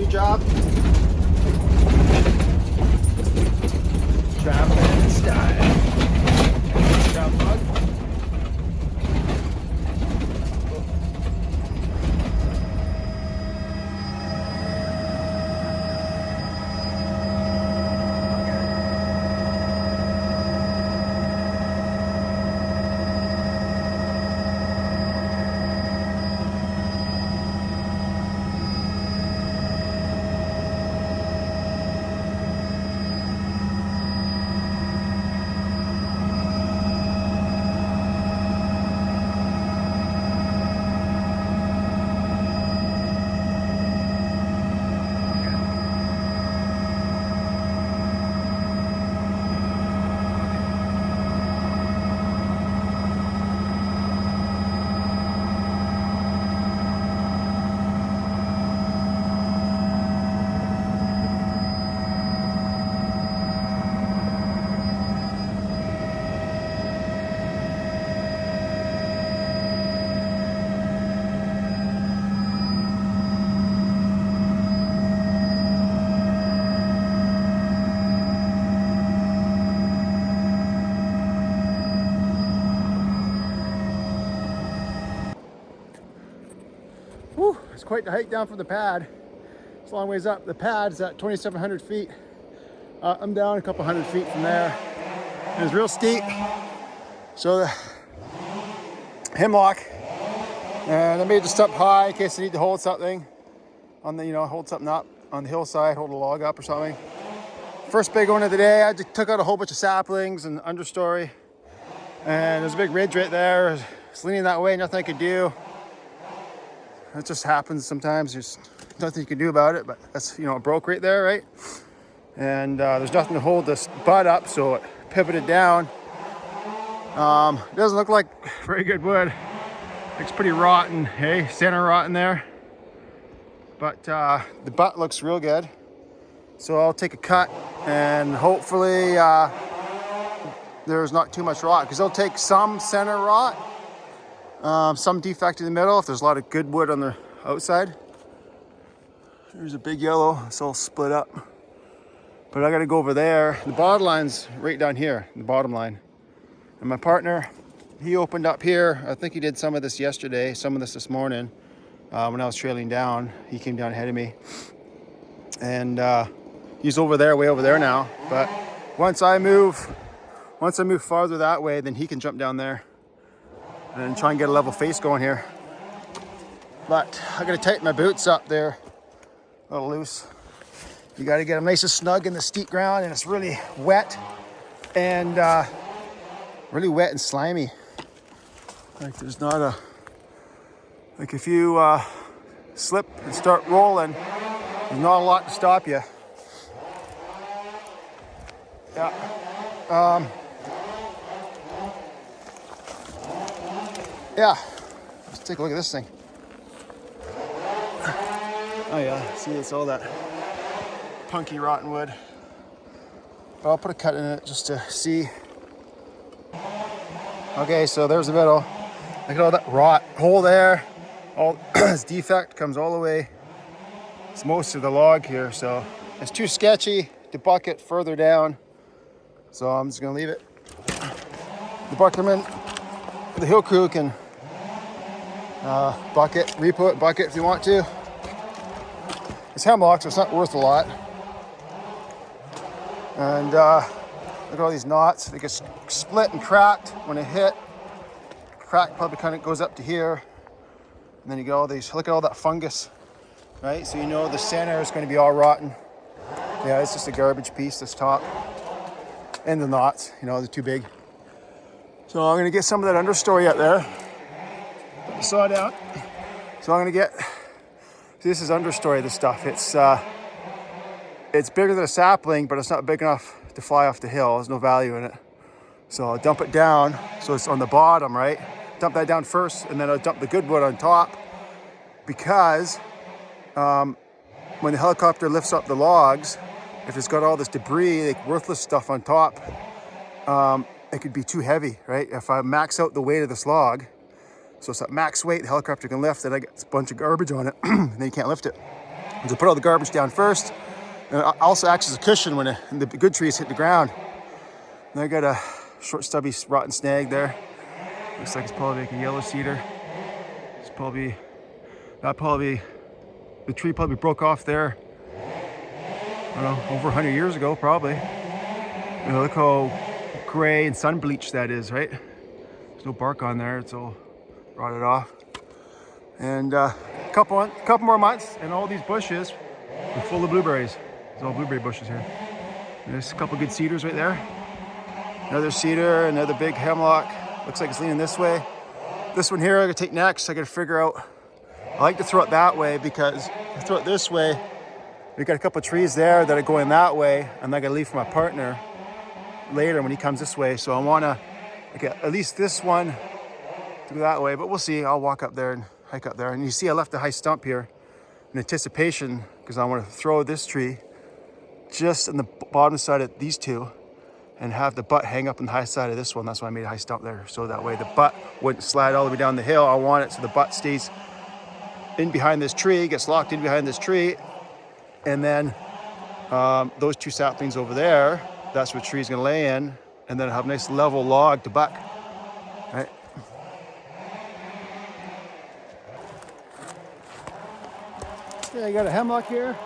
Good job. Traveling in style. Good job, bud. Whew, it's quite the hike down from the pad. It's a long ways up. The pad is at 2,700 feet. I'm down a couple hundred feet from there. It was real steep. So the hemlock, and I made the step high in case I need to hold something on the, hold something up on the hillside, hold a log up or something. First big one of the day, I just took out a whole bunch of saplings and understory. And there's a big ridge right there. It's leaning that way, nothing I could do. It just happens sometimes. There's nothing you can do about it, but that's, it broke right there, right? And there's nothing to hold this butt up, so it pivoted down. It doesn't look like very good wood. Looks pretty rotten, hey? Center rotten there. But the butt looks real good. So I'll take a cut and hopefully there's not too much rot, because they'll take some center rot. Some defect in the middle if there's a lot of good wood on the outside. There's a big yellow, it's all split up. But I gotta go over there. The bottom line's right down here, the bottom line. And my partner, he opened up here. I think he did some of this yesterday, some of this morning. When I was trailing down, he came down ahead of me. And he's over there, way over there now. But once I move farther that way, then he can jump down there and try and get a level face going here. But I gotta tighten my boots up there, a little loose. You gotta get them nice and snug in the steep ground, and it's really wet and slimy. Like there's not a, like if you slip and start rolling, there's not a lot to stop you. Yeah. Yeah, let's take a look at this thing. Oh yeah, see, it's all that punky rotten wood. But I'll put a cut in it just to see. Okay, so there's the middle. Look at all that rot hole there. All this defect comes all the way. It's most of the log here, so it's too sketchy to bucket further down. So I'm just gonna leave it. The buckerman, the hill crew can bucket, re-put, bucket if you want to. It's hemlock, so it's not worth a lot. And look at all these knots. They get split and cracked when it hit. Crack probably kind of goes up to here. And then you get all these, look at all that fungus, right? So the center is going to be all rotten. Yeah, it's just a garbage piece, this top. And the knots, they're too big. So I'm going to get some of that understory out there. Put the saw down. So I'm going to get, this is understory, this stuff. It's bigger than a sapling, but it's not big enough to fly off the hill. There's no value in it. So I'll dump it down, so it's on the bottom, right? Dump that down first, and then I'll dump the good wood on top, because when the helicopter lifts up the logs, if it's got all this debris, like worthless stuff on top, it could be too heavy, right? If I max out the weight of this log, so it's that max weight the helicopter can lift, then I get a bunch of garbage on it, and then you can't lift it. to put all the garbage down first. And it also acts as a cushion when the good trees hit the ground. And I got a short, stubby, rotten snag there. Looks like it's probably like a yellow cedar. It's probably, the tree probably broke off there, I don't know, over 100 years ago, probably. You know, look how gray and sun bleached that is, right? There's no bark on there, it's all rotted off. And a couple more months, and all these bushes are full of blueberries. There's all blueberry bushes here. There's a couple good cedars right there. Another cedar, another big hemlock. Looks like it's leaning this way. This one here I gotta take next. I gotta figure out, I like to throw it that way because if I throw it this way, we've got a couple of trees there that are going that way, and I gotta leave for my partner later when he comes this way. So I wanna, okay, at least this one to go that way, but we'll see. I'll walk up there and hike up there. And you see I left a high stump here in anticipation because I want to throw this tree just on the bottom side of these two and have the butt hang up on the high side of this one. That's why I made a high stump there. So that way the butt wouldn't slide all the way down the hill. I want it so the butt stays in behind this tree, gets locked in behind this tree. And then those two saplings over there, that's where the tree's gonna lay in. And then have a nice level log to butt, right? Yeah, I got a hemlock here.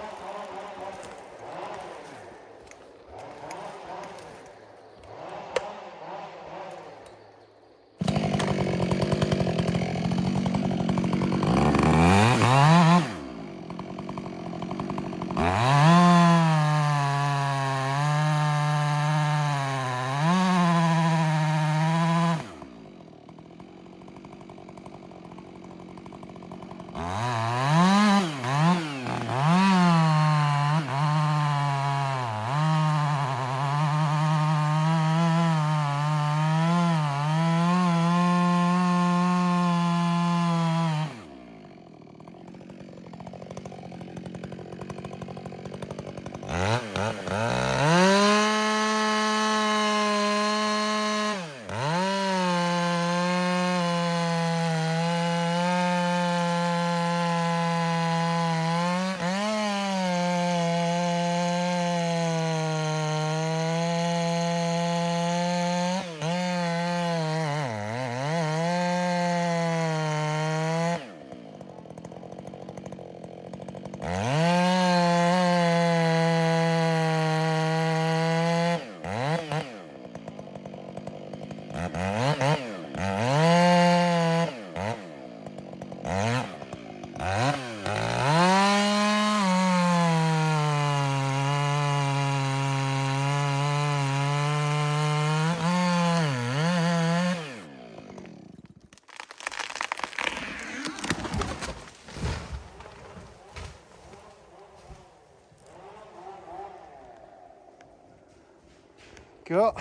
Go.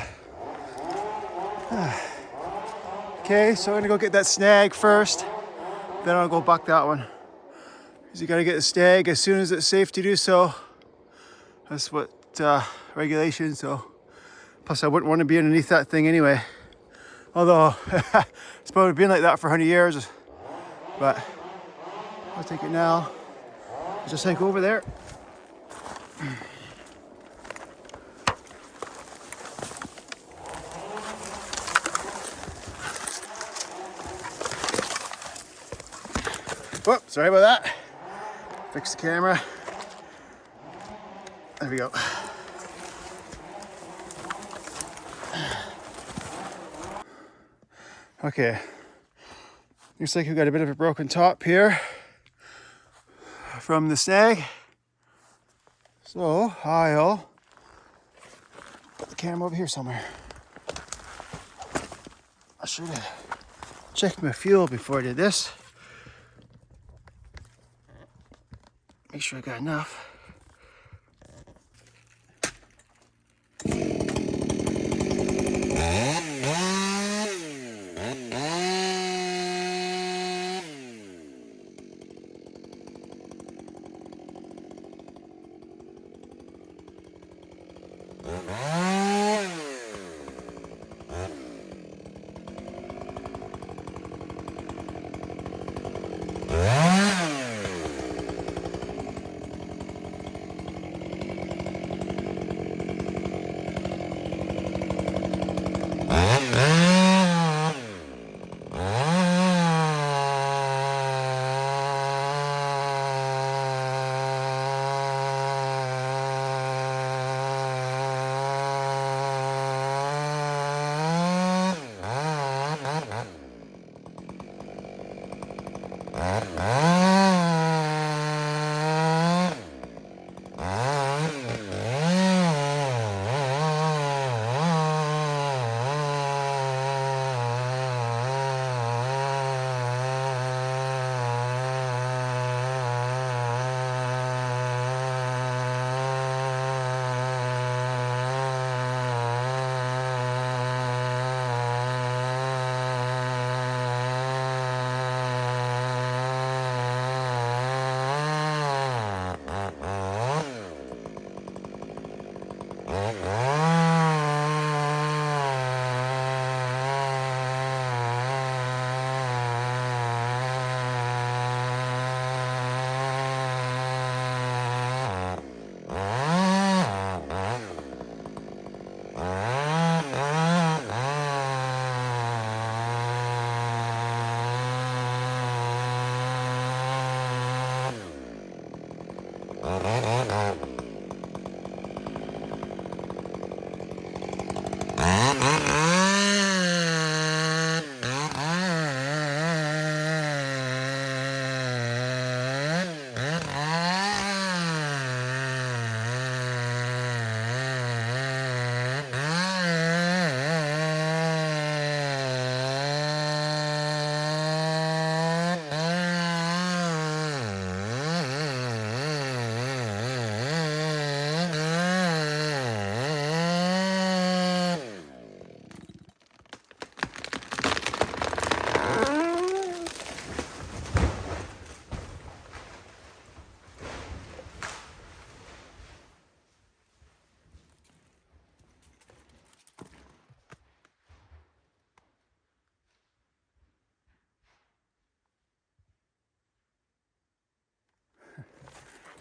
Okay, so I'm gonna go get that snag first, then I'll go buck that one. Because you gotta get the snag as soon as it's safe to do so. That's what regulation, so. Plus I wouldn't want to be underneath that thing anyway. Although, it's probably been like that for 100 years. But, I'll take it now. Just hike over there. Whoop, sorry about that. Fix the camera. There we go. Okay. Looks like we've got a bit of a broken top here from the snag. So I'll put the camera over here somewhere. I should have checked my fuel before I did this. Make sure I got enough.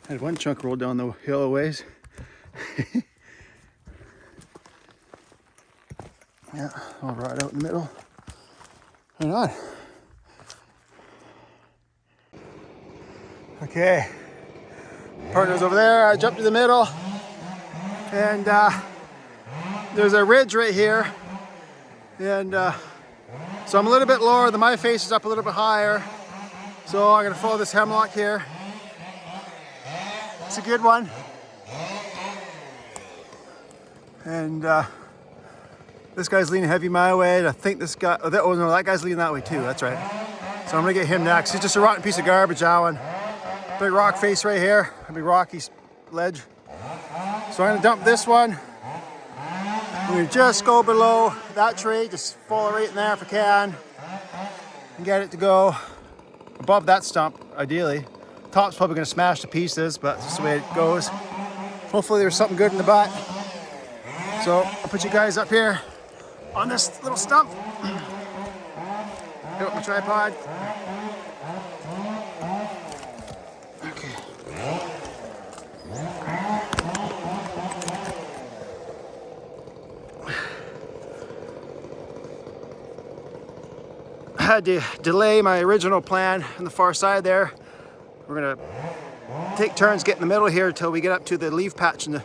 I had one chunk roll down the hill a ways. Yeah, all right out in the middle. Right on. Okay, partner's over there. I jumped to the middle, and there's a ridge right here, and so I'm a little bit lower. My face is up a little bit higher, so I'm gonna follow this hemlock here. It's a good one, and this guy's leaning heavy my way. I think this guy, oh no, that guy's leaning that way too. That's right. So I'm gonna get him next. He's just a rotten piece of garbage, that one. Big rock face right here, a big rocky ledge. So I'm gonna dump this one. I'm gonna just go below that tree, just follow right in there if I can, and get it to go above that stump, ideally. Top's probably gonna smash to pieces, but that's just the way it goes. Hopefully there's something good in the butt. So I'll put you guys up here on this little stump. Get up my tripod. Okay. I had to delay my original plan on the far side there. We're gonna take turns getting in the middle here until we get up to the leaf patch in the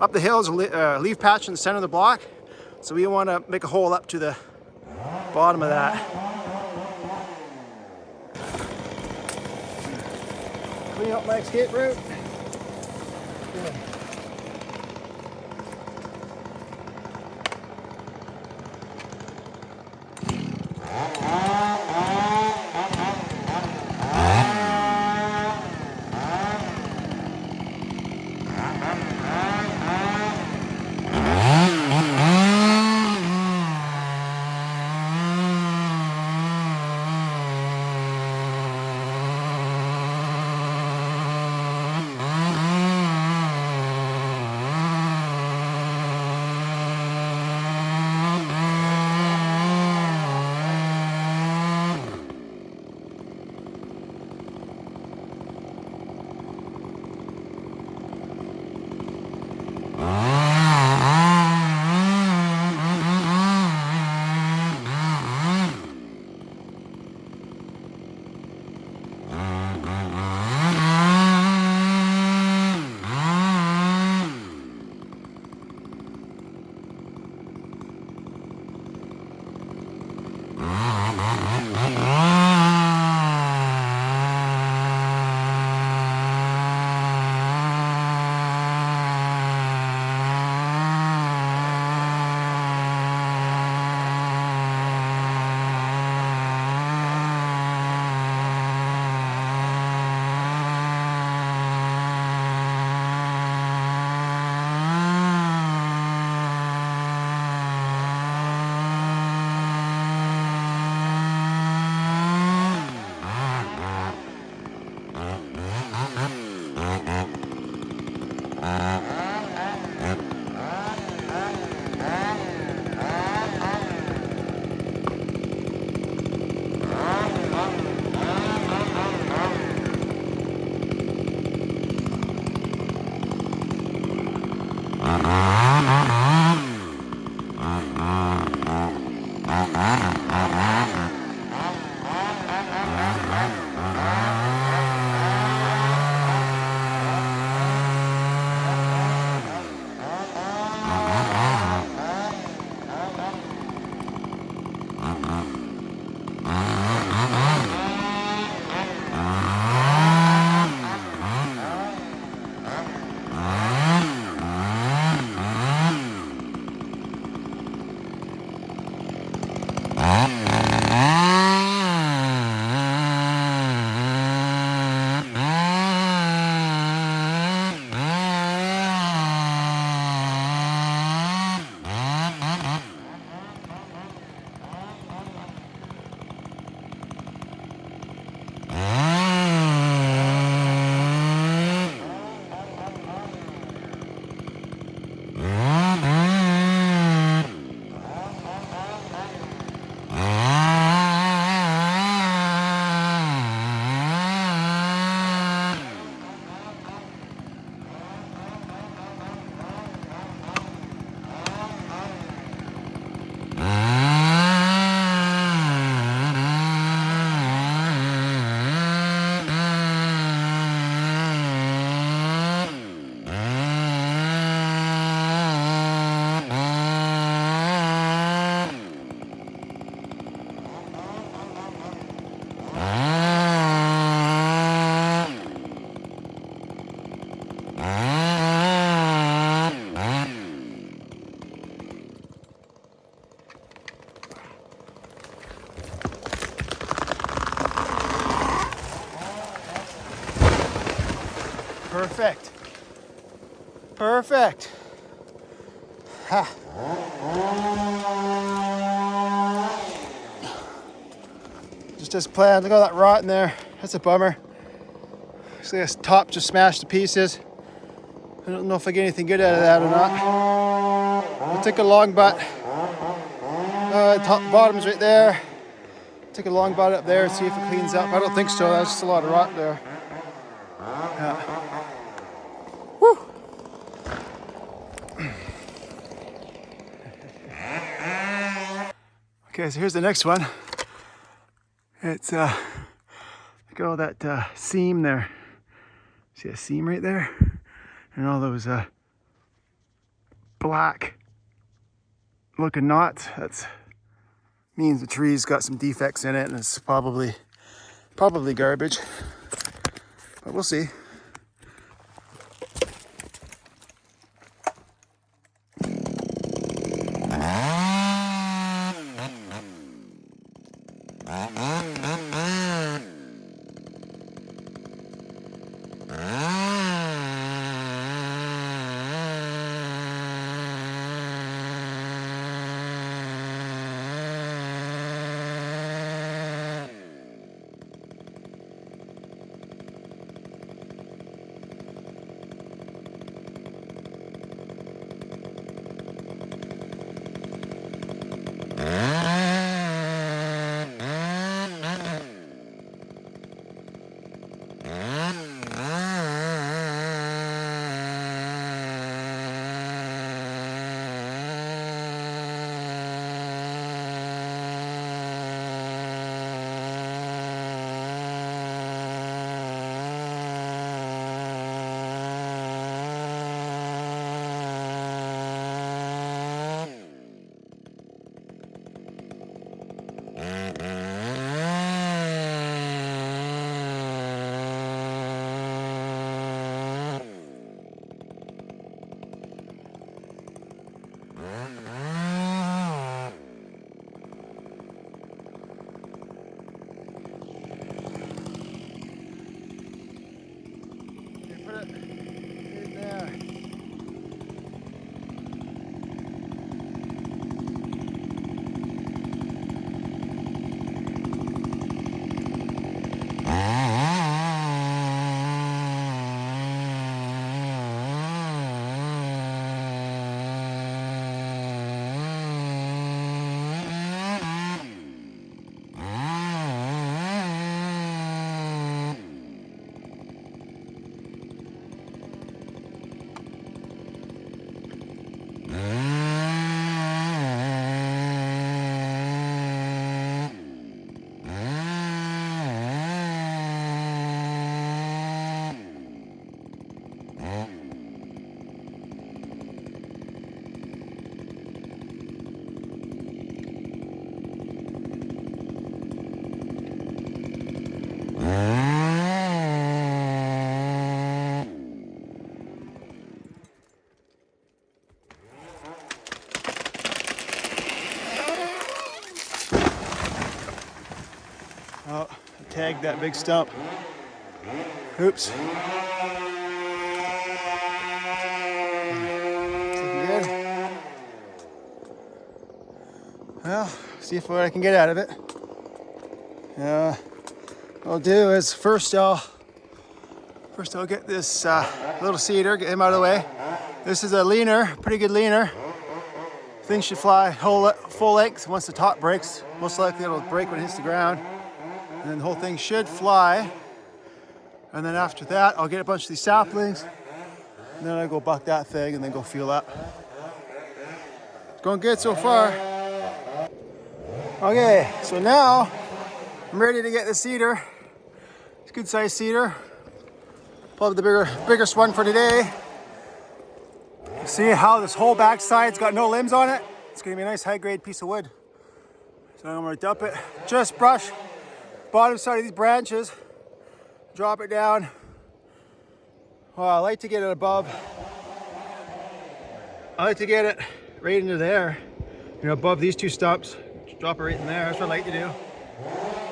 up the hills, leaf patch in the center of the block. So we want to make a hole up to the bottom of that. Clean up my escape route. Good. Perfect. Perfect. Ha. Just as planned. Look at all that rot in there. That's a bummer. See, this top just smashed to pieces. I don't know if I get anything good out of that or not. I'll take a long butt. Bottom's right there. Take a long butt up there and see if it cleans up. I don't think so. That's just a lot of rot there. Yeah. Woo. Okay, so here's the next one. It's look at all that seam there. See a seam right there? And all those black looking knots. That's means the tree's got some defects in it, and it's probably garbage. But we'll see. Oh, I tagged that big stump. Oops. Looking good. Well, see what I can get out of it. What I'll do is first I'll get this little cedar, get him out of the way. This is a leaner, pretty good leaner. Thing should fly full length once the top breaks. Most likely it'll break when it hits the ground. And then the whole thing should fly. And then after that, I'll get a bunch of these saplings. And then I go buck that thing and then go fuel up. It's going good so far. Okay, so now I'm ready to get the cedar. It's a good sized cedar. Probably the biggest one for today. See how this whole back side's got no limbs on it? It's gonna be a nice high grade piece of wood. So I'm gonna dump it, just brush bottom side of these branches, drop it down. Well, I like to get it above. I like to get it right into there, you know, above these two stumps. Drop it right in there, that's what I like to do.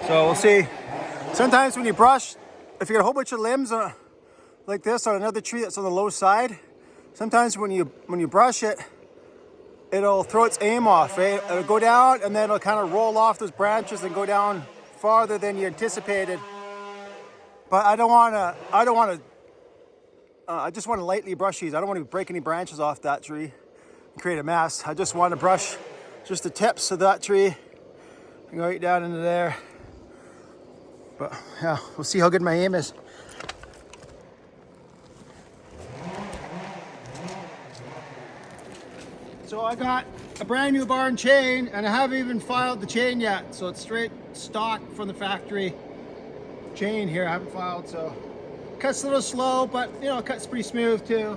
So we'll see. Sometimes when you brush, if you got a whole bunch of limbs, like this on another tree that's on the low side, sometimes when you brush it, it'll throw its aim off, right? It'll go down and then it'll kind of roll off those branches and go down farther than you anticipated. But I just want to lightly brush these. I don't want to break any branches off that tree and create a mess. I just want to brush just the tips of that tree and go right down into there. But yeah, we'll see how good my aim is. So I got a brand new barn chain and I haven't even filed the chain yet. So it's straight stock from the factory chain here. I haven't filed, so cuts a little slow, but you know, it cuts pretty smooth too.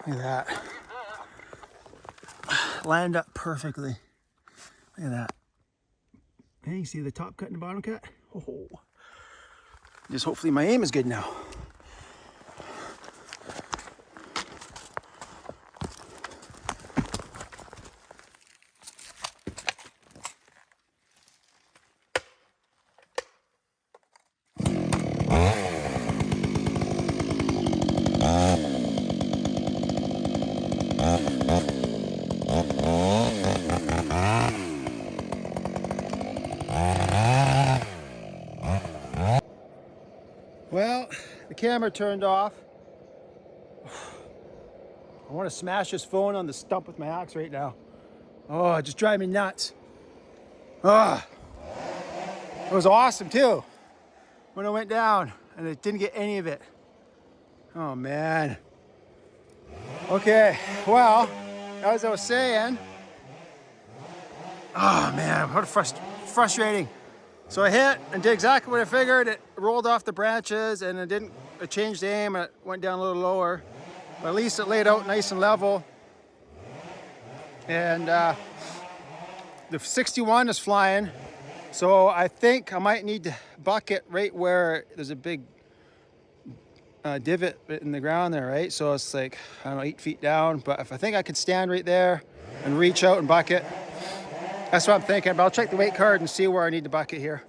Look at that. Lined up perfectly. Look at that. Hey, you see the top cut and the bottom cut? Oh. Just hopefully my aim is good now. Well, the camera turned off. I want to smash this phone on the stump with my axe right now. Oh, it just drives me nuts. Ah, it was awesome too when I went down and I didn't get any of it. Oh man. Okay, well, as I was saying, oh man, what a frustrating. So I hit and did exactly what I figured. It rolled off the branches and it changed aim and it went down a little lower. But at least it laid out nice and level. And the 61 is flying. So I think I might need to bucket right where there's a big divot in the ground there, right? So it's like, I don't know, 8 feet down. But if I think I could stand right there and reach out and bucket, that's what I'm thinking. But I'll check the weight card and see where I need to bucket here.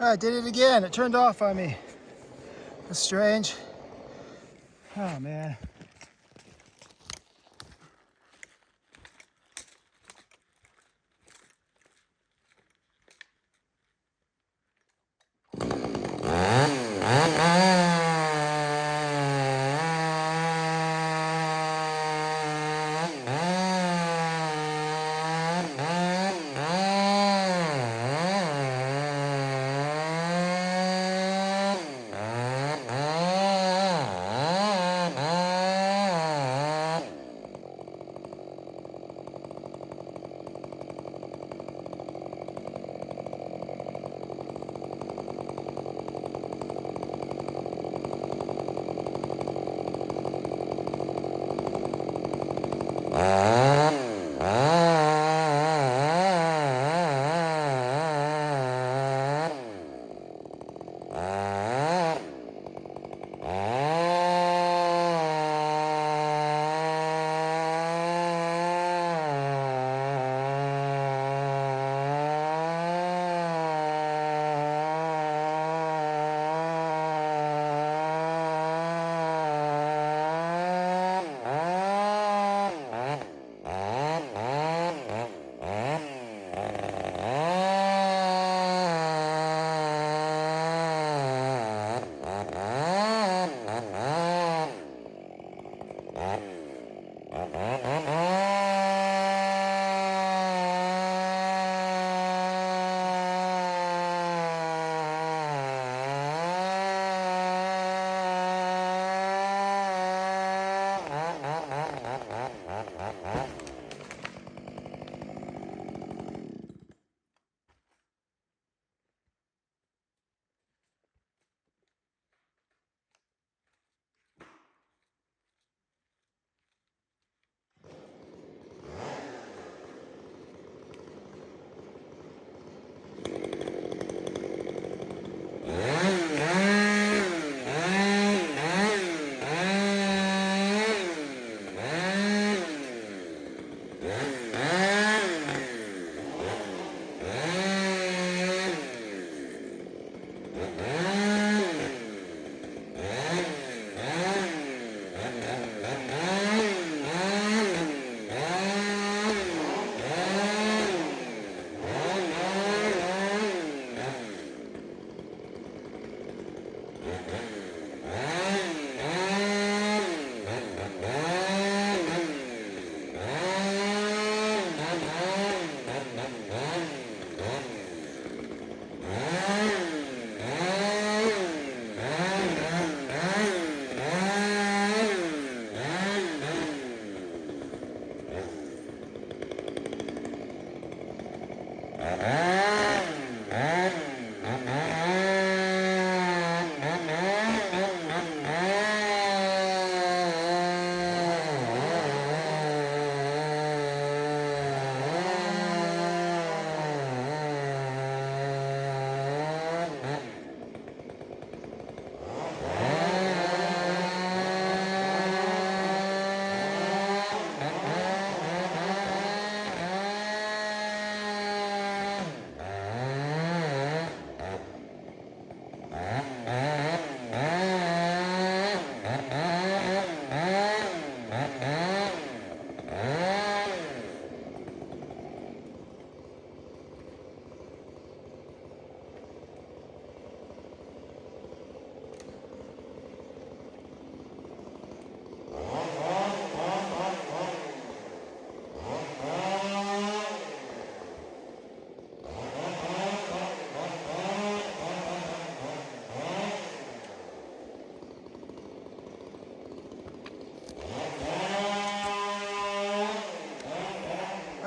I did it again. It turned off on me. That's strange. Oh man.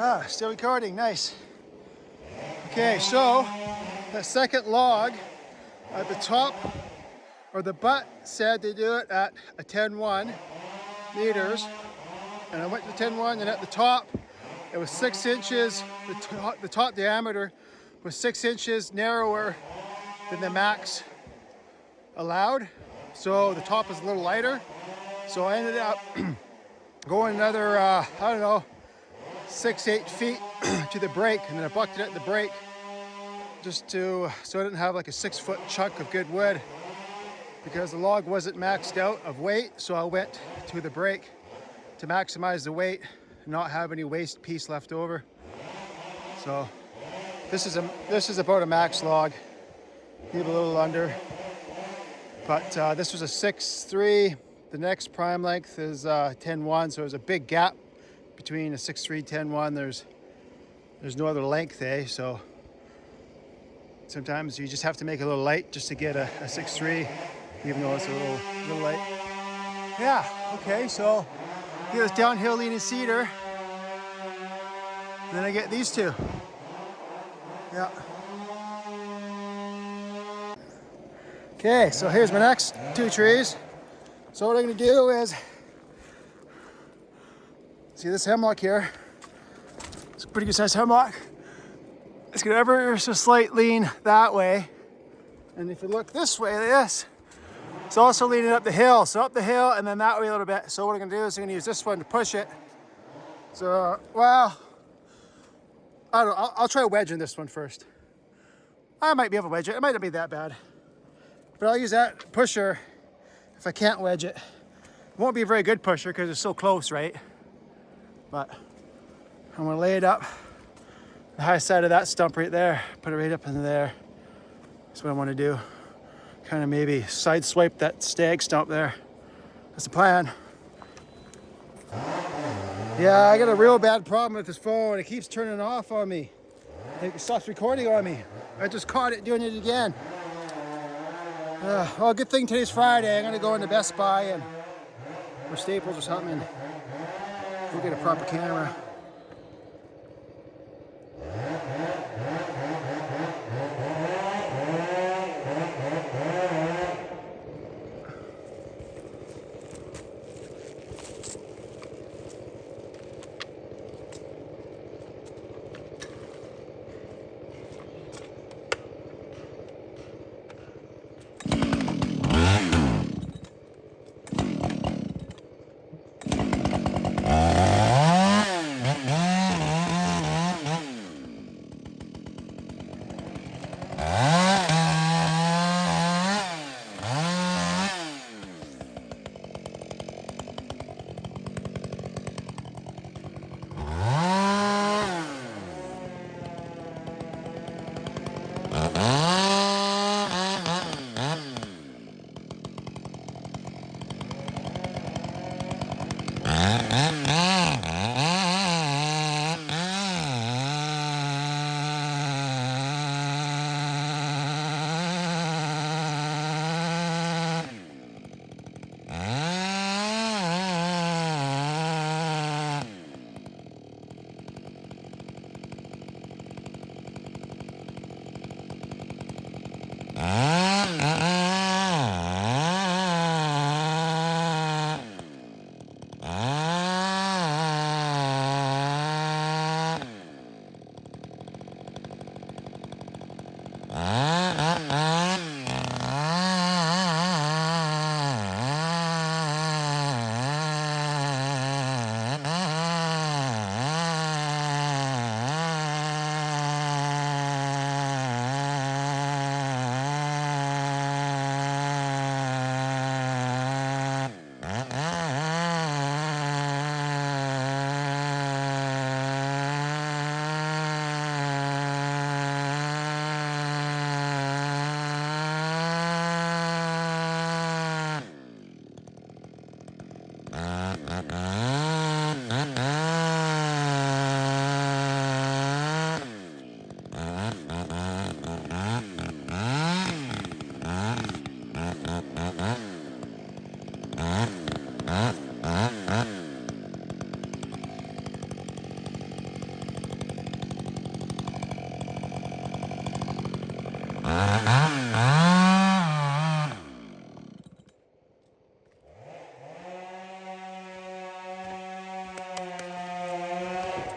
Ah, still recording, nice. Okay, so the second log at the top, or the butt said they do it at a 10-1 meters, and I went to 10-1, and at the top it was 6 inches, the top diameter was 6 inches narrower than the max allowed, so the top is a little lighter, so I ended up going another, I don't know, 6-8 feet to the break, and then I bucked it at the break just so I didn't have like a 6-foot chunk of good wood because the log wasn't maxed out of weight, so I went to the break to maximize the weight and not have any waste piece left over. So this is about a max log, maybe a little under, but this was a 6.3. The next prime length is 10-1, so there's a big gap between a 6.3 10-1. There's no other length, so sometimes you just have to make it a little light just to get a 6.3, even though it's a little light. Yeah, okay, so get this downhill leaning cedar, and then I get these two. Yeah. Okay, so here's my next 2 trees. So what I'm gonna do is, see this hemlock here? It's a pretty good sized hemlock. It's gonna ever so slight lean that way. And if you look this way, this, it's also leaning up the hill. So up the hill and then that way a little bit. So what I'm gonna do is I'm gonna use this one to push it. So, well, I don't know, I'll try wedging this one first. I might be able to wedge it, it might not be that bad. But I'll use that pusher if I can't wedge it. It won't be a very good pusher because it's so close, right? But I'm gonna lay it up the high side of that stump right there, put it right up in there. That's what I want to do. Kind of maybe side swipe that stag stump there. That's the plan. Yeah, I got a real bad problem with this phone. It keeps turning off on me. It stops recording on me. I just caught it doing it again. Well, good thing today's Friday. I'm gonna go into Best Buy and or Staples or something and we'll get a proper camera.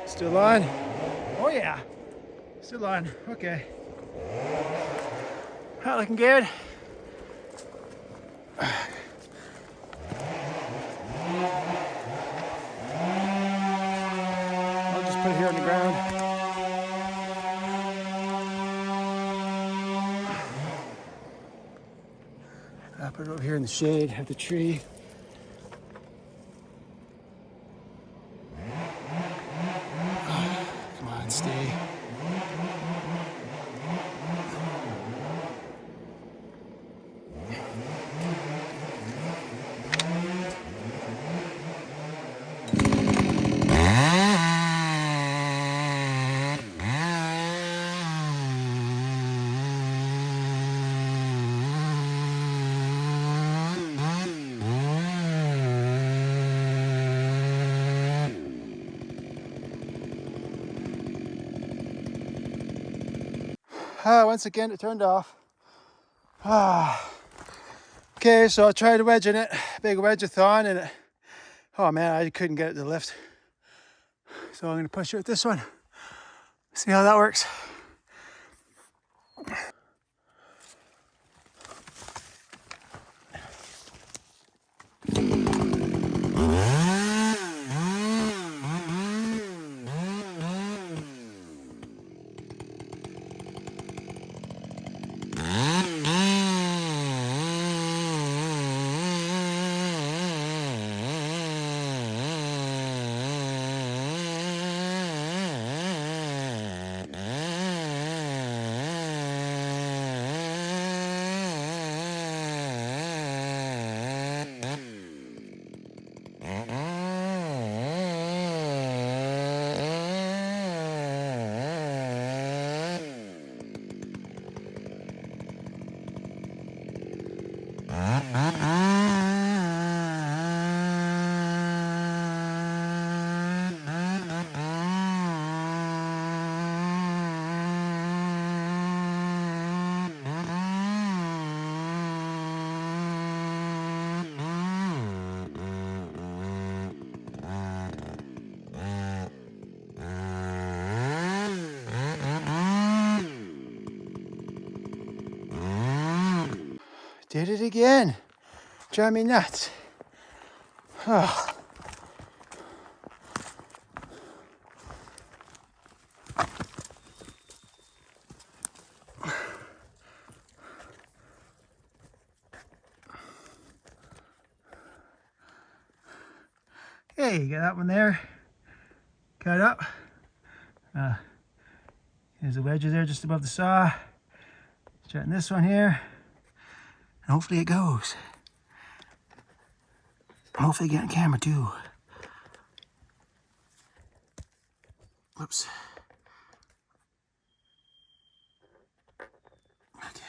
Still on? Oh yeah, still on. Okay. Not looking good. I'll just put it here on the ground. I'll put it over here in the shade of the tree. Come on, stay. Once again, it turned off. Okay, so I tried wedging it, big wedge-a-thon, and oh man, I couldn't get it to lift. So I'm gonna push it with this one. See how that works. Did it again. Drive me nuts. Oh. Okay, you got that one there. Cut up. There's the wedges there just above the saw. Starting this one here. And hopefully it goes. Hopefully get on camera too. Whoops. Okay.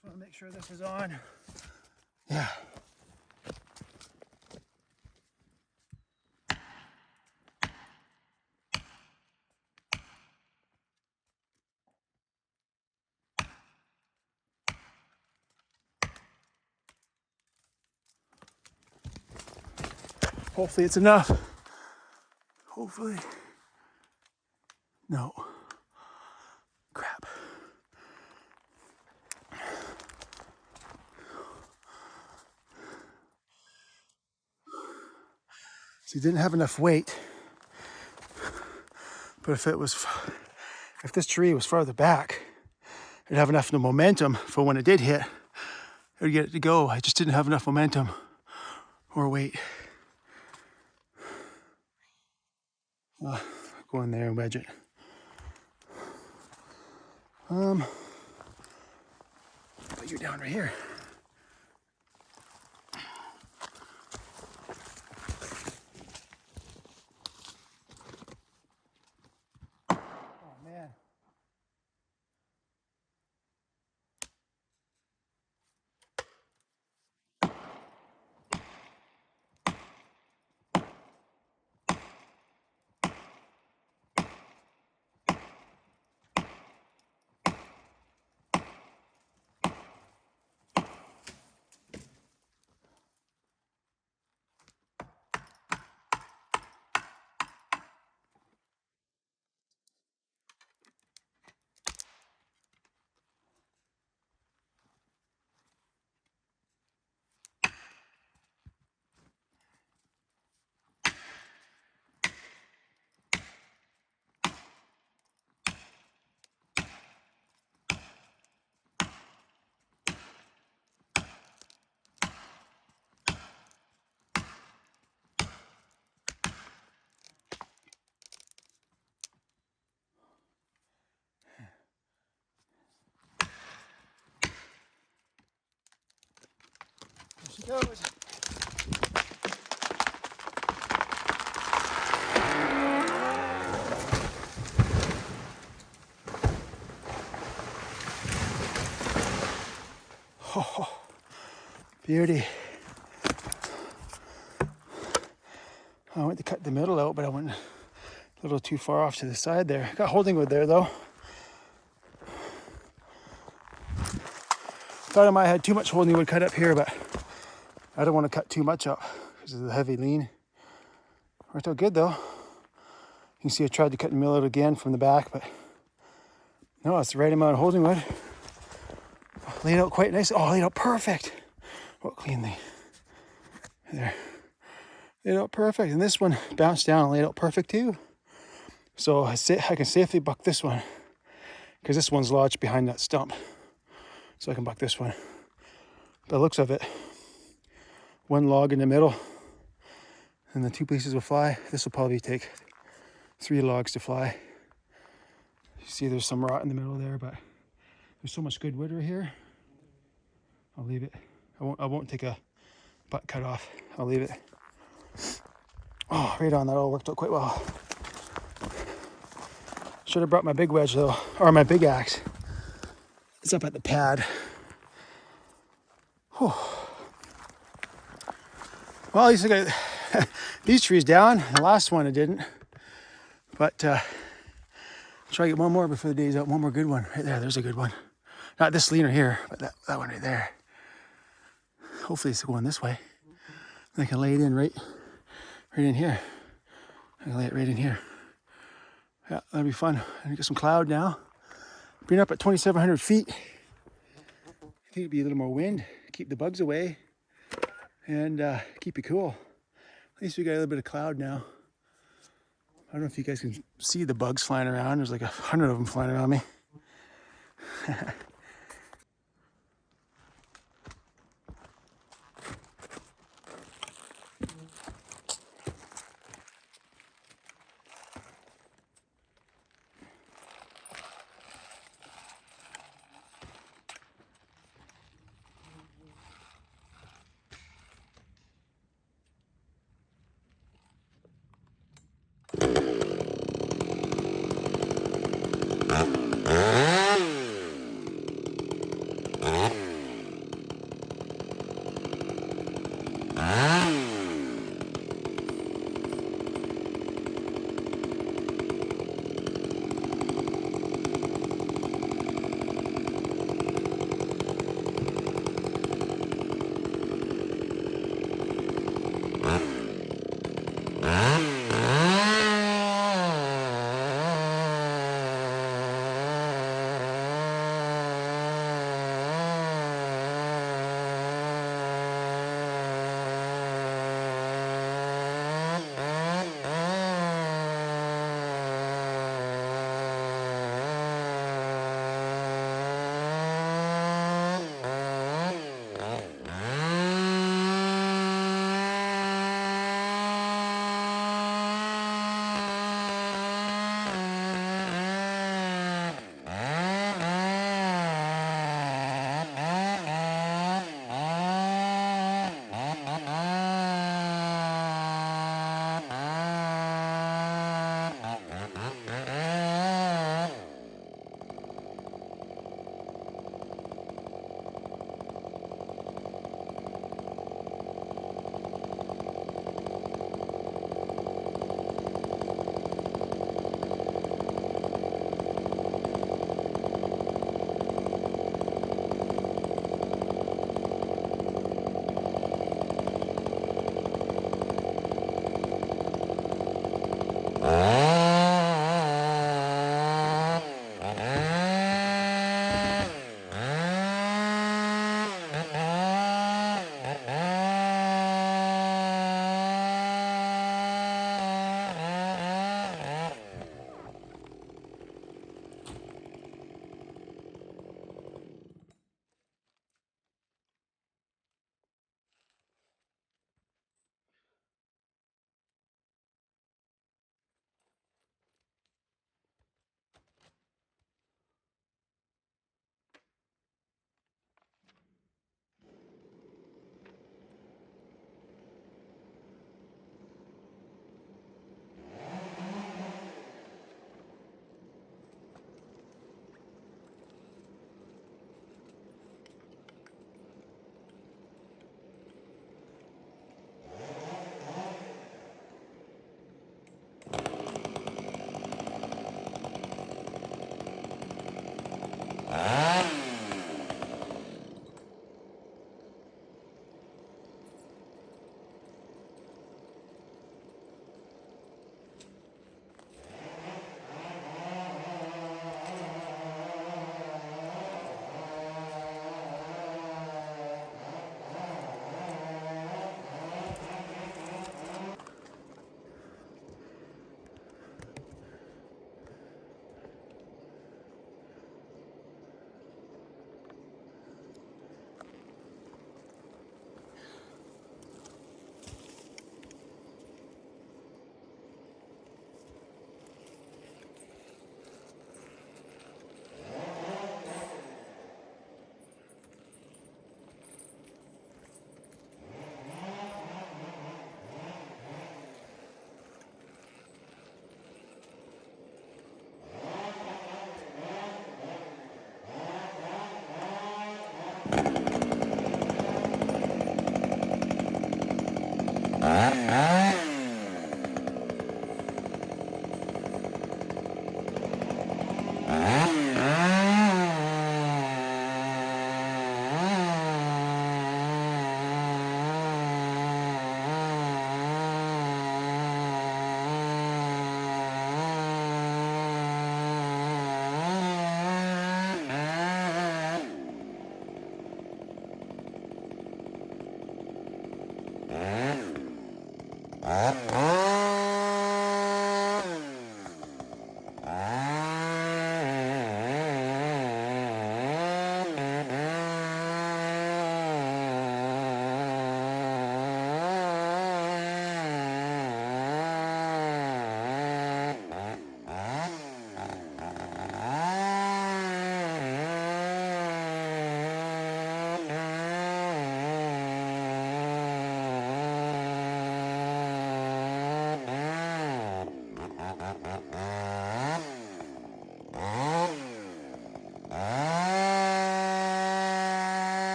Just want to make sure this is on. Yeah. Hopefully it's enough. Hopefully. No. Crap. So he didn't have enough weight. But if this tree was farther back, it'd have enough momentum for when it did hit, it would get it to go. I just didn't have enough momentum or weight. Go in there and wedge it. But you're down right here. Oh man. There she goes. Oh, beauty. I went to cut the middle out, but I went a little too far off to the side there. Got holding wood there though. Thought I might have had too much holding wood cut up here, but I don't want to cut too much up because of the heavy lean. Worked out good though. You can see I tried to cut the middle out again from the back, but no, it's the right amount of holding wood. Laid out quite nice. Oh, laid out perfect. Oh, cleanly. There. Laid out perfect. And this one bounced down and laid out perfect too. So I can safely buck this one because this one's lodged behind that stump. So I can buck this one. By the looks of it, one log in the middle and the two pieces will fly. This will probably take 3 logs to fly. You see there's some rot in the middle there, but there's so much good wood right here. I'll leave it. I won't take a butt cut off. I'll leave it. Oh, right on, that all worked out quite well. Should have brought my big wedge though, or my big axe. It's up at the pad. Whew. Well, at least I got these trees down. The last one I didn't. But I'll try to get one more before the day's out. One more good one. Right there, there's a good one. Not this leaner here, but that one right there. Hopefully it's going this way. And I can lay it in right in here. I can lay it right in here. Yeah, that'll be fun. I get some cloud now. Being up at 2,700 feet. I think it'd be a little more wind, keep the bugs away, and keep it cool. At least we got a little bit of cloud now. I don't know if you guys can see the bugs flying around. There's like 100 of them flying around me.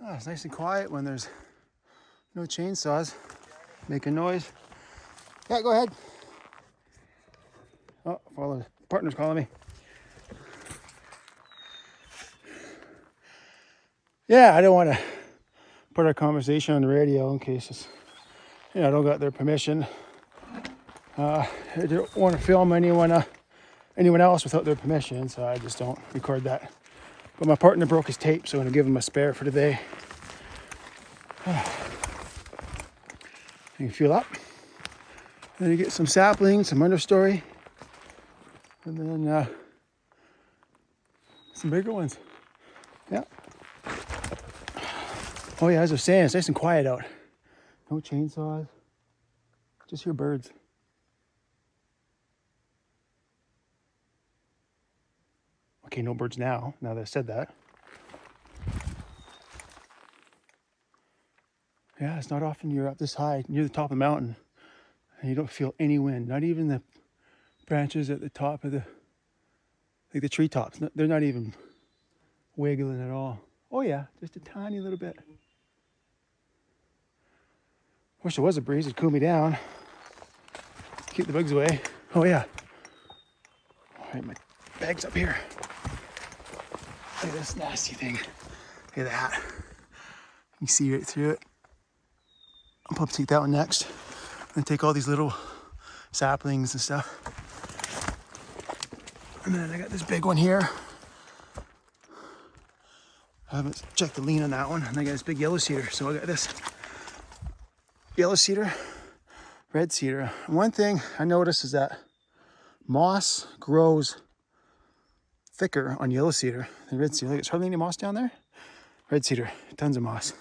Oh, it's nice and quiet when there's no chainsaws making noise. Yeah, go ahead. Oh, well, the partner's calling me. Yeah, I don't want to put our conversation on the radio in case it's, I don't got their permission. I don't want to film anyone else without their permission, so I just don't record that. But my partner broke his tape, so I'm going to give him a spare for today. You can fuel up. Then you get some saplings, some understory, and then some bigger ones. Yeah. Oh yeah, as I was saying, it's nice and quiet out. No chainsaws. Just hear birds. Okay, no birds now that I said that. Yeah, it's not often you're up this high, near the top of the mountain, and you don't feel any wind, not even the branches at the top of the treetops. They're not even wiggling at all. Oh yeah, just a tiny little bit. Wish there was a breeze, it'd cool me down. Keep the bugs away. Oh yeah. All right, my bag's up here. Look at this nasty thing. Look at that. You can see right through it. I'll probably take that one next. And take all these little saplings and stuff. And then I got this big one here. I haven't checked the lean on that one. And I got this big yellow cedar. So I got this yellow cedar, red cedar. And one thing I noticed is that moss grows thicker on yellow cedar than red cedar. Like, it's hardly any moss down there. Red cedar, tons of moss.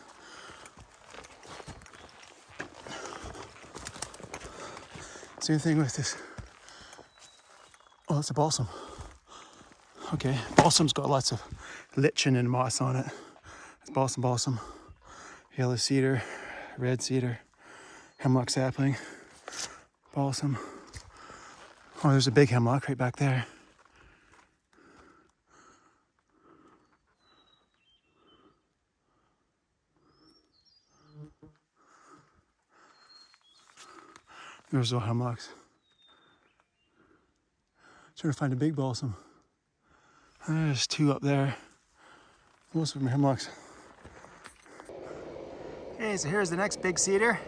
Same thing with this. Oh, it's a balsam. Okay, balsam's got lots of lichen and moss on it. It's balsam, yellow cedar, red cedar, hemlock sapling, balsam. Oh, there's a big hemlock right back there. There's no hemlocks. Trying to find a big balsam. There's two up there. Most of them are hemlocks. Okay, so here's the next big cedar.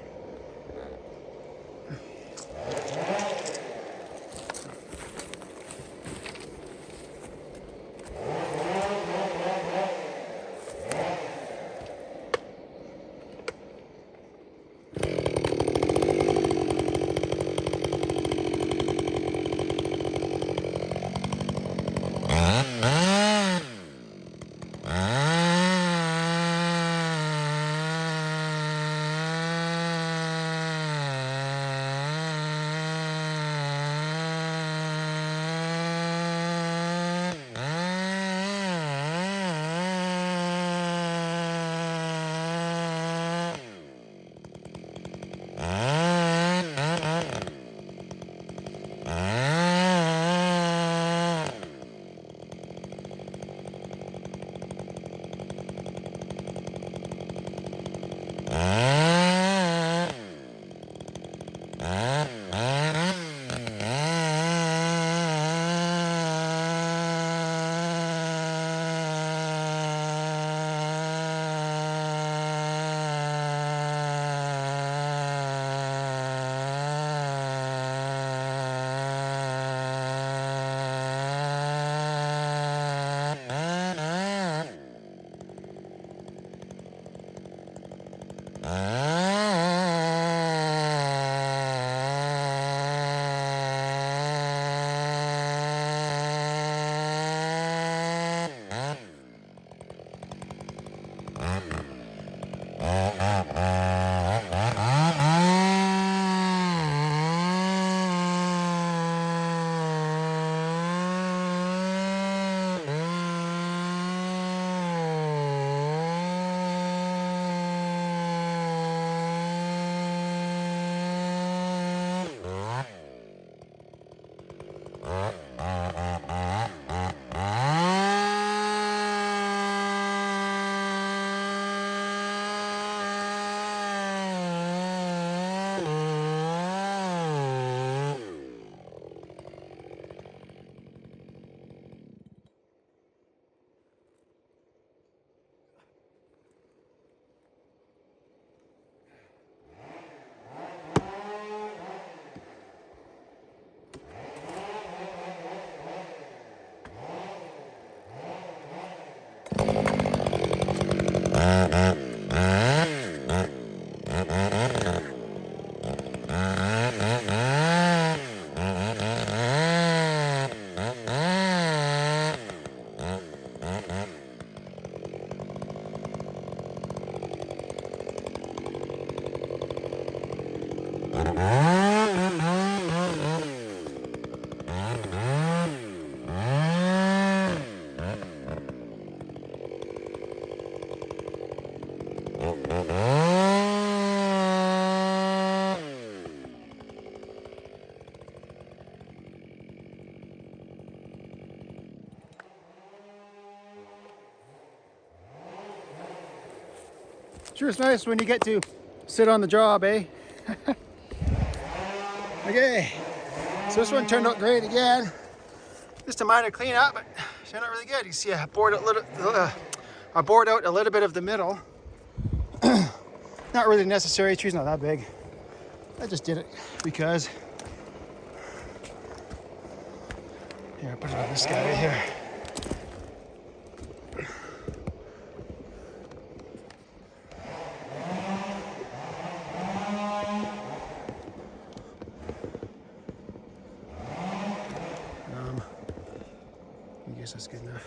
Sure, it's nice when you get to sit on the job, eh? Okay, so this one turned out great again. Just a minor cleanup, but turned out really good. You see, I bored out a little bit of the middle. Not really necessary. Tree's not that big. I just did it because. Here, I'll put it on this guy right here. I guess that's good enough.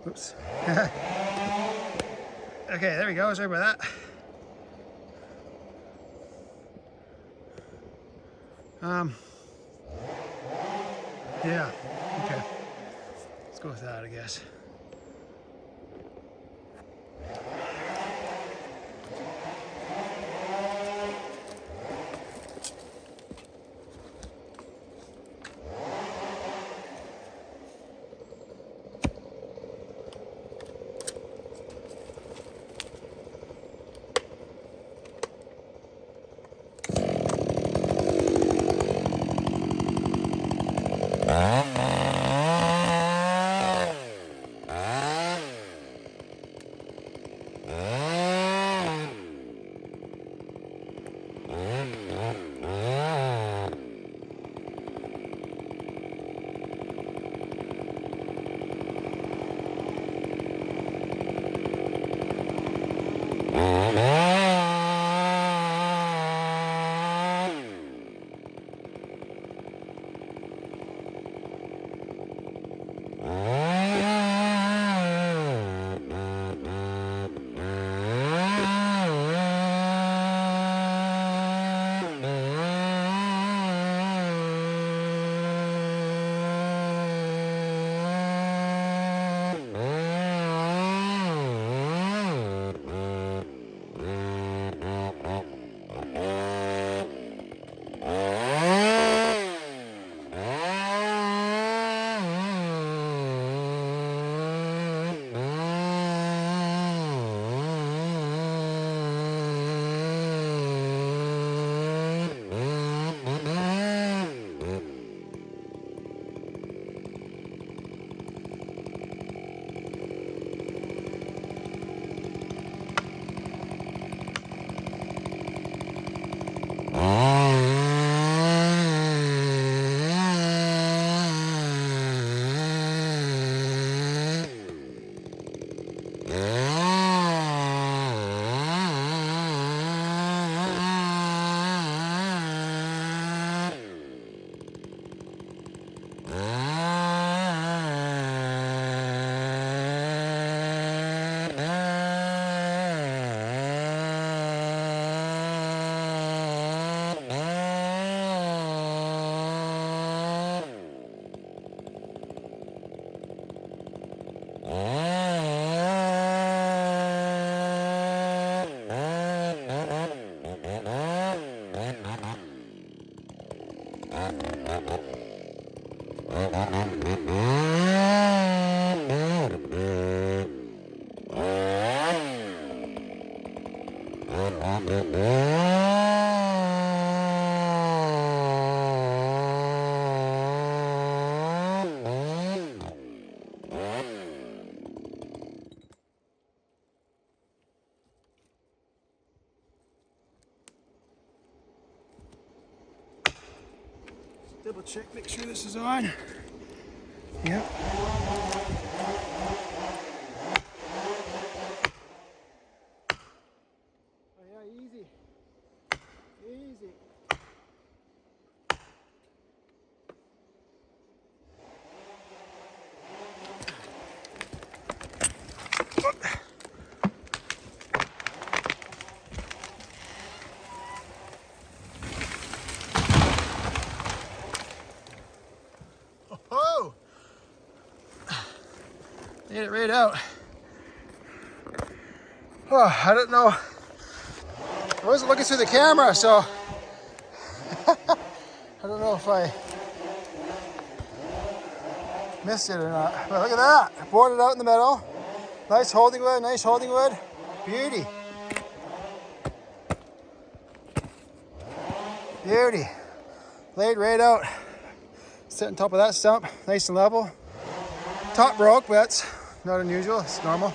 Oops. Okay, there we go. Sorry about that. Yeah, okay. Let's go with that, I guess. Double check, make sure this is on. Yep. Oh yeah, easy. Easy. Oh! Made it right out. Oh, I don't know. I wasn't looking through the camera, so I don't know if I missed it or not. But look at that. I bored it out in the middle. Nice holding wood, nice holding wood. Beauty. Beauty. Laid right out. Sit on top of that stump, nice and level. Top broke, but that's not unusual, it's normal.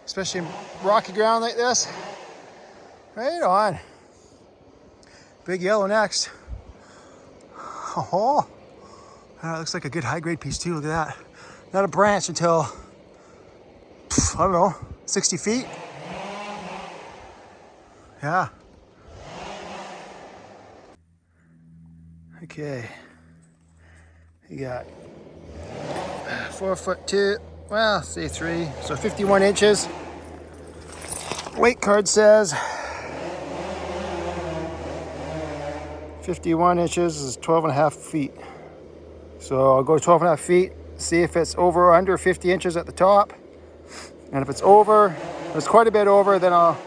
Especially in rocky ground like this. Right on. Big yellow next. Oh, that looks like a good high grade piece too, look at that. Not a branch until, I don't know, 60 feet. Yeah. Okay. You got 4'2", well, say 3, so 51 inches. Weight card says 51 inches is 12.5 feet. So I'll go 12.5 feet, see if it's over or under 50 inches at the top. And if it's over, if it's quite a bit over, then well,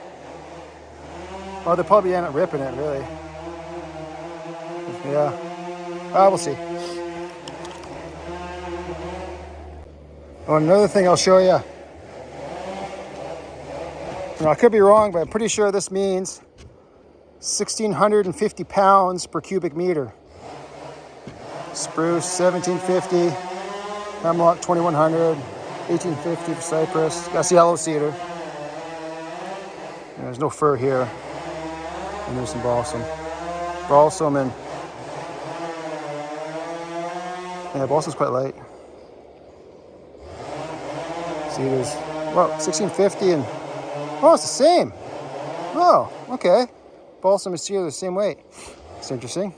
they'll probably end up ripping it, really. Yeah, we'll see. Oh, another thing I'll show you. I could be wrong, but I'm pretty sure this means 1,650 pounds per cubic meter. Spruce, 1,750. Hemlock, 2,100. 1,850 for cypress. That's yellow cedar. And there's no fir here. And there's some balsam. Balsam and... yeah, balsam's quite light. Cedars. Well, 1,650 and... oh, it's the same. Oh, okay. Balsam and cedar are the same weight. That's interesting.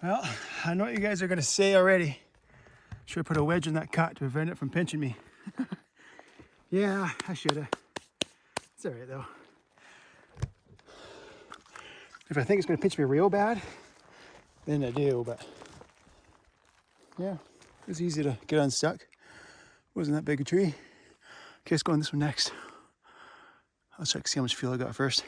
Well, I know what you guys are gonna say already. Should have put a wedge in that cut to prevent it from pinching me. Yeah, I should have. It's all right though. If I think it's gonna pinch me real bad, then I do, but yeah, it was easy to get unstuck. Wasn't that big a tree. Okay, let's go on this one next. I'll check, see how much fuel I got first.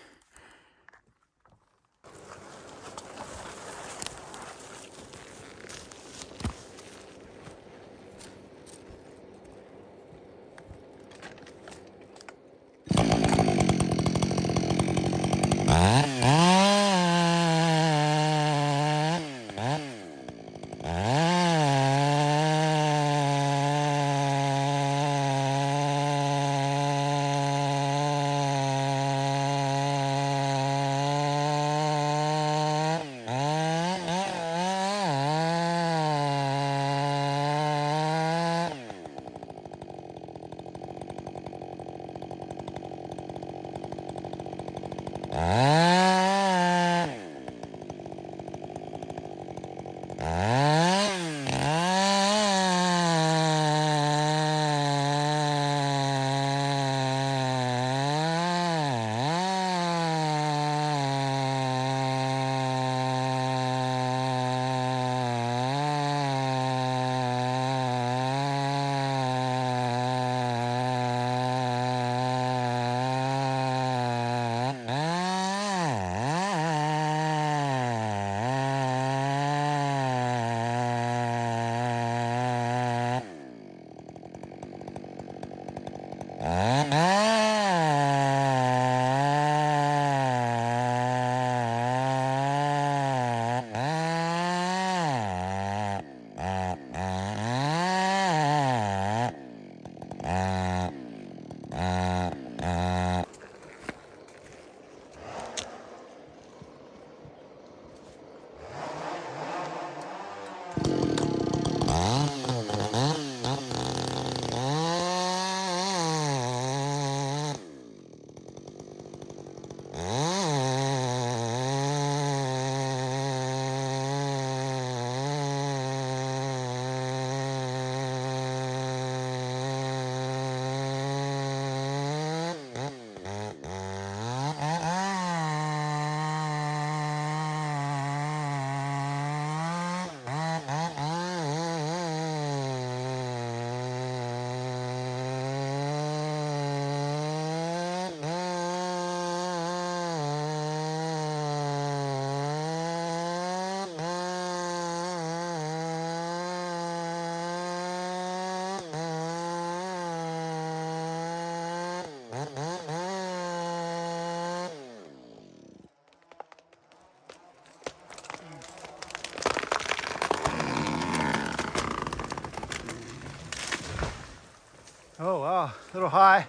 Oh wow, a little high.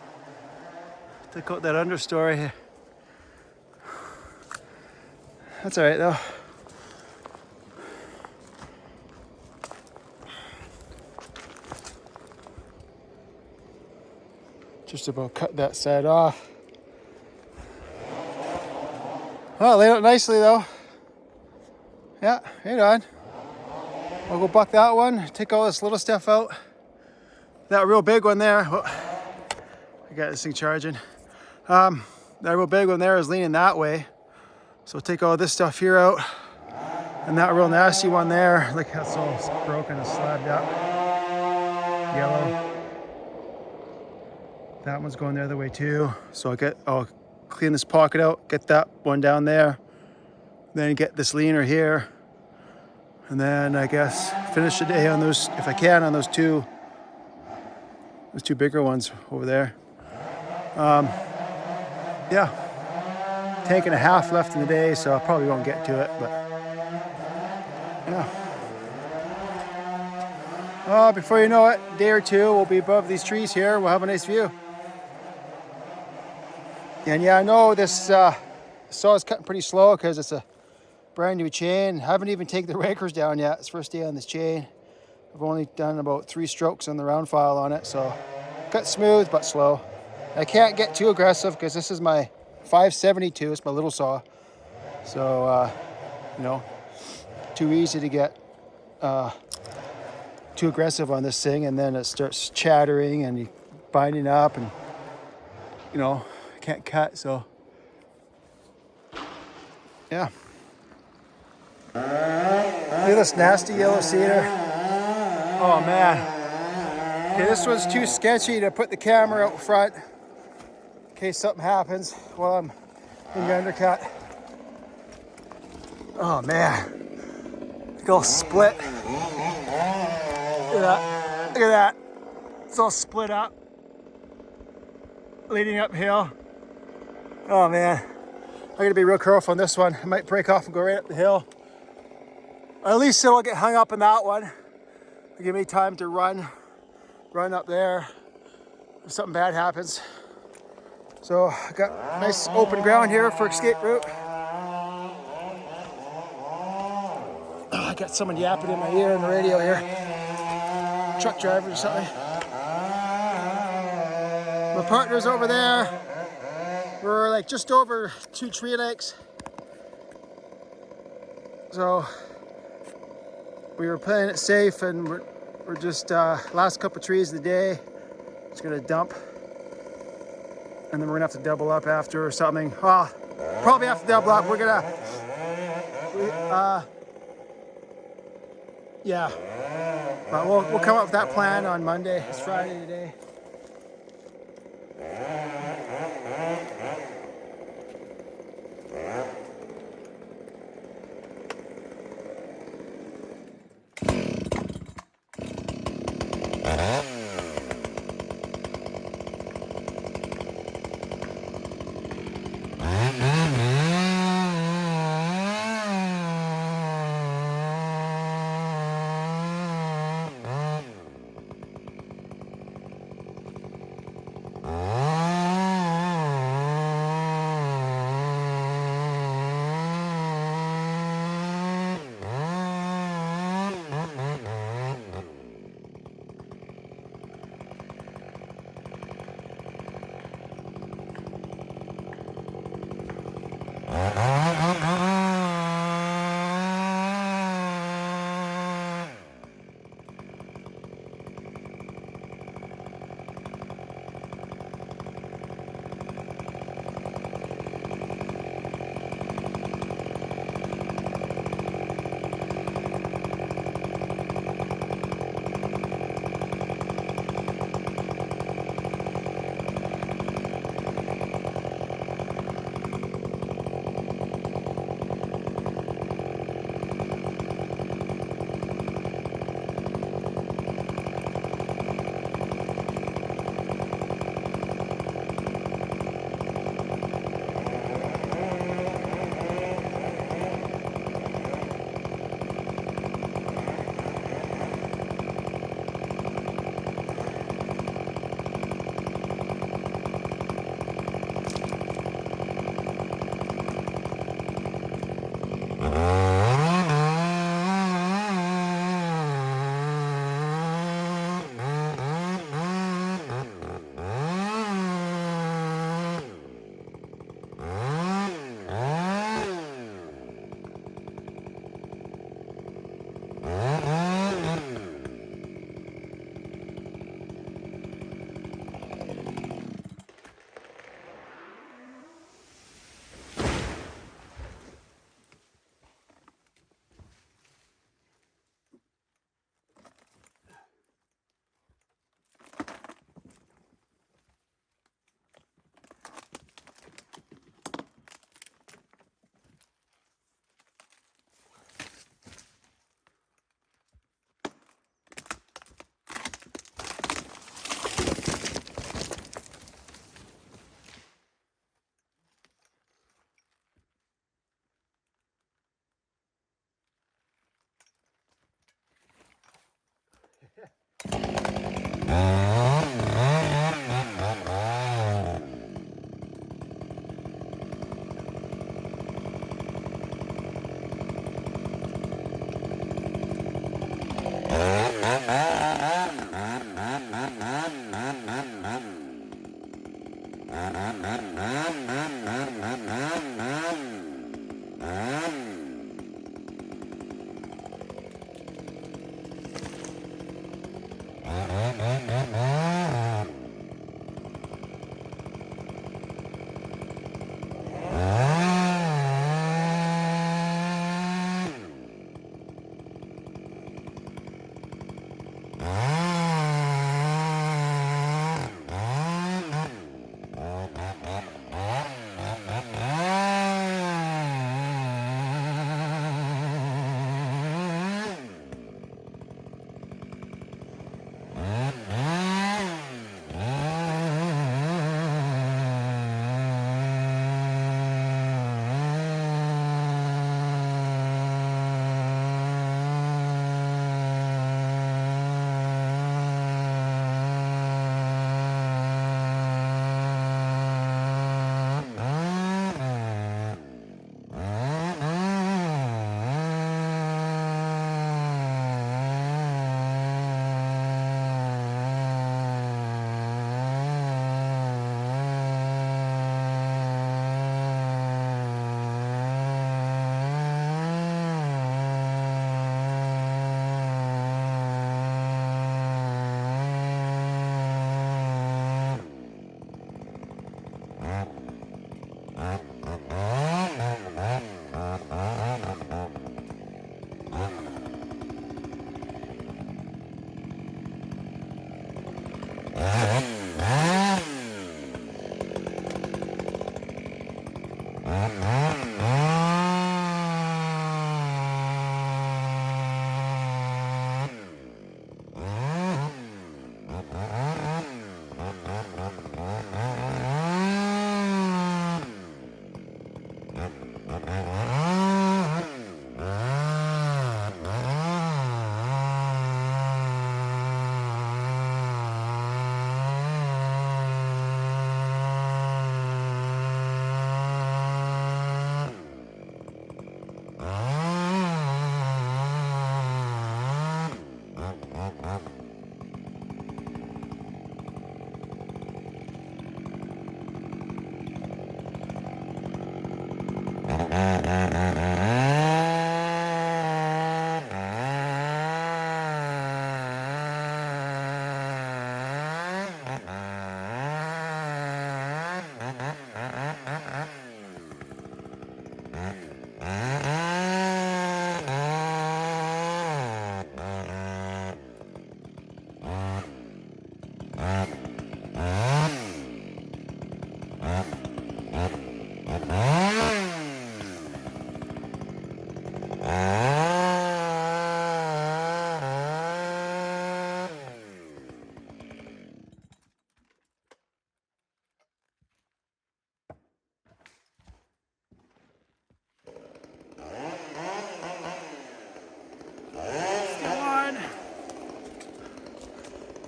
Took out that understory here. That's all right though. Just about cut that side off. Oh, laid out nicely though. Yeah, right on. I'll go buck that one, take all this little stuff out. That real big one there, oh, I got this thing charging. That real big one there is leaning that way. So take all this stuff here out. And that real nasty one there, look how it's all broken and slabbed up. Yellow. That one's going the other way too. So I'll clean this pocket out, get that one down there. Then get this leaner here. And then I guess finish the day on those, if I can, on those two bigger ones over there. Yeah, tank and a half left in the day, so I probably won't get to it, but yeah. Oh, before you know it, day or two, we'll be above these trees here. We'll have a nice view. And yeah, I know this saw is cutting pretty slow because it's a brand new chain. Haven't even taken the rakers down yet. It's first day on this chain. I've only done about 3 strokes on the round file on it, so cut smooth but slow. I can't get too aggressive because this is my 572. It's my little saw, so you know, too easy to get too aggressive on this thing, and then it starts chattering and binding up, and you know, can't cut. So yeah. Look at this nasty yellow cedar. Oh man. Okay, this was too sketchy to put the camera out front in case something happens while I'm in the undercut. Oh man. It's all split. Look at that. Look at that. It's all split up. Leading uphill. Oh man. I gotta be real careful on this one. I might break off and go right up the hill. Or at least it'll get hung up in that one. It'll give me time to run up there if something bad happens. So I got nice open ground here for escape route. I got someone yapping in my ear on the radio here. Truck driver or something. My partner's over there. We're like just over 2 tree lakes. So we were playing it safe, and we're just last couple trees of the day. Just gonna dump, and then we're gonna have to double up after or something. Oh, probably have to double up. We're gonna, yeah. But we'll come up with that plan on Monday. It's Friday today.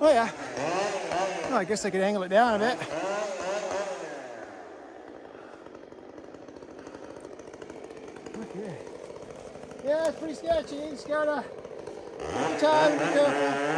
Oh yeah. Well, I guess I could angle it down a bit. Okay. Yeah, it's pretty sketchy. You just gotta take your time and be careful.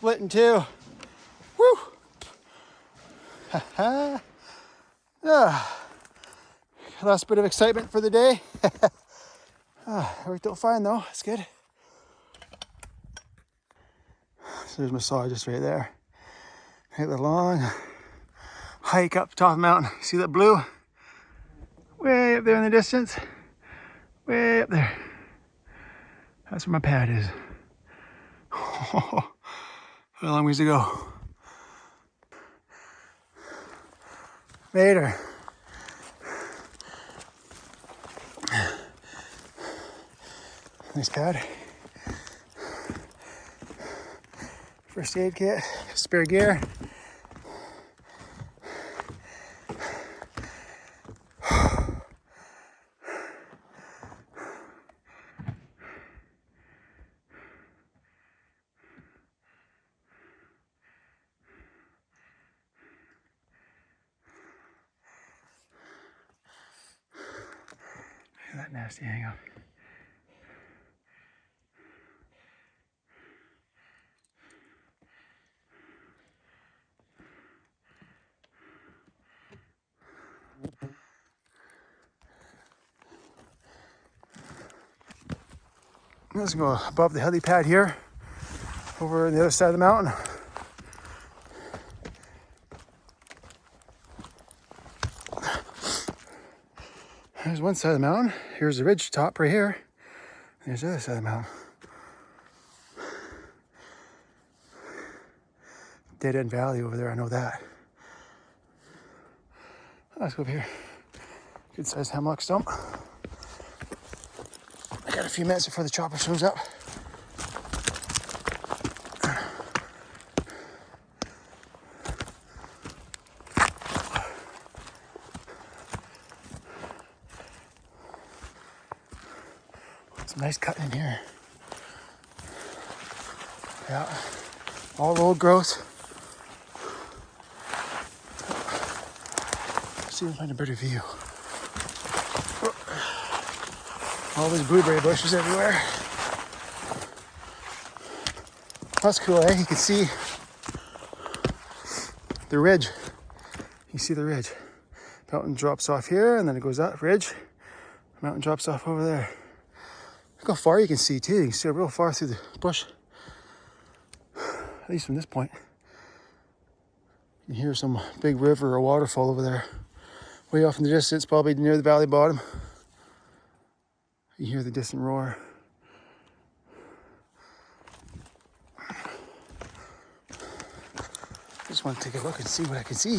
split in two. Woo! Ha ha. Last bit of excitement for the day. Worked out fine though, it's good. So there's my saw just right there. Take the long hike up top of the mountain. See that blue? Way up there in the distance. Way up there. That's where my pad is. A long ways to go. Made her. Nice pad. First aid kit, spare gear. Look at that nasty hang up. Let's go above the helipad here, over on the other side of the mountain. There's one side of the mountain. Here's the ridge top right here. There's the other side of the mountain. Dead end valley over there, I know that. Let's go up here. Good sized hemlock stump. I got a few minutes before the chopper shows up. Some nice cutting in here. Yeah, all old growth. Let's see if I can find a better view. All these blueberry bushes everywhere. That's cool, eh? You can see the ridge. You see the ridge. Mountain drops off here and then it goes up ridge. Mountain drops off over there. Look how far you can see too. You can see real far through the bush. At least from this point. You can hear some big river or waterfall over there. Way off in the distance, probably near the valley bottom. You hear the distant roar. I just want to take a look and see what I can see.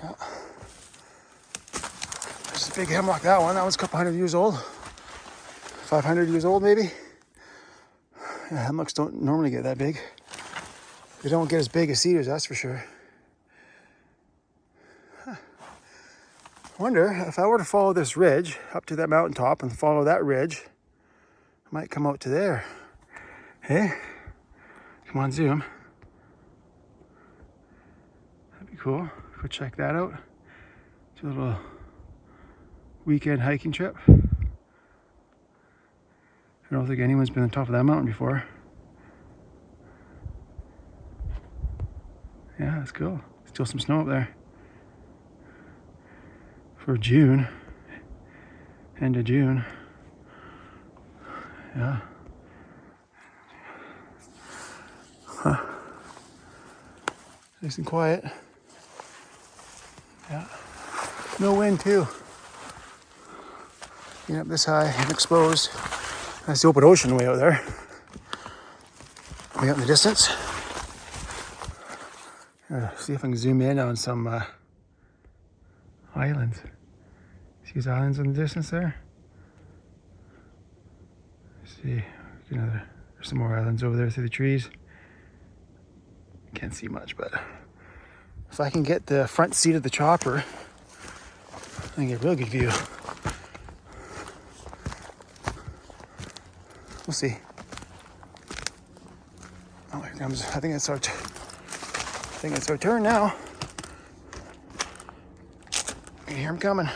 Yeah. There's a big hemlock, that one. That one's a couple hundred years old. 500 years old, maybe. Yeah, hemlocks don't normally get that big. They don't get as big as cedars, that's for sure. I wonder if I were to follow this ridge up to that mountaintop and follow that ridge, I might come out to there. Hey, come on, zoom. That'd be cool. Go check that out. Do a little weekend hiking trip. I don't think anyone's been on top of that mountain before. Yeah, that's cool. Still some snow up there. For June, end of June. Yeah. Huh. Nice and quiet. Yeah. No wind too. Being up this high and exposed. That's the open ocean way out there. Way out in the distance. See if I can zoom in on some islands. See these islands in the distance there? See, there's some more islands over there through the trees. Can't see much, but if I can get the front seat of the chopper, I can get a real good view. We'll see. Oh, here comes. I think it's our turn now. You hear him coming.